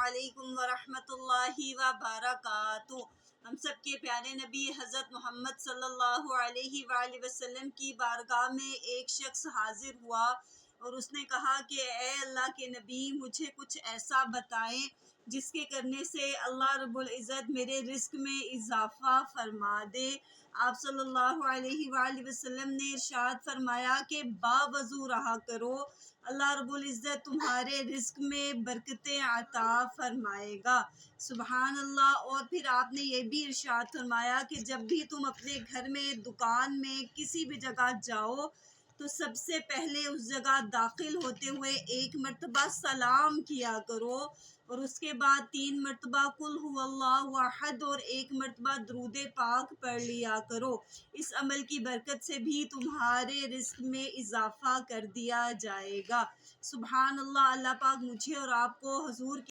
علیکم ورحمۃ اللہ وبرکاتہ۔ ہم سب کے پیارے نبی حضرت محمد صلی اللہ علیہ وآلہ وسلم کی بارگاہ میں ایک شخص حاضر ہوا اور اس نے کہا کہ اے اللہ کے نبی، مجھے کچھ ایسا بتائیں جس کے کرنے سے اللہ رب العزت میرے رزق میں اضافہ فرما دے۔ آپ صلی اللہ علیہ وآلہ وسلم نے ارشاد فرمایا کہ باوضو رہا کرو، اللہ رب العزت تمہارے رزق میں برکتیں عطا فرمائے گا۔ سبحان اللہ۔ اور پھر آپ نے یہ بھی ارشاد فرمایا کہ جب بھی تم اپنے گھر میں، دکان میں، کسی بھی جگہ جاؤ تو سب سے پہلے اس جگہ داخل ہوتے ہوئے ایک مرتبہ سلام کیا کرو اور اس کے بعد 3 مرتبہ قل هو اللہ احد اور 1 مرتبہ درود پاک پڑھ لیا کرو۔ اس عمل کی برکت سے بھی تمہارے رزق میں اضافہ کر دیا جائے گا۔ سبحان اللہ۔ اللہ پاک مجھے اور آپ کو حضور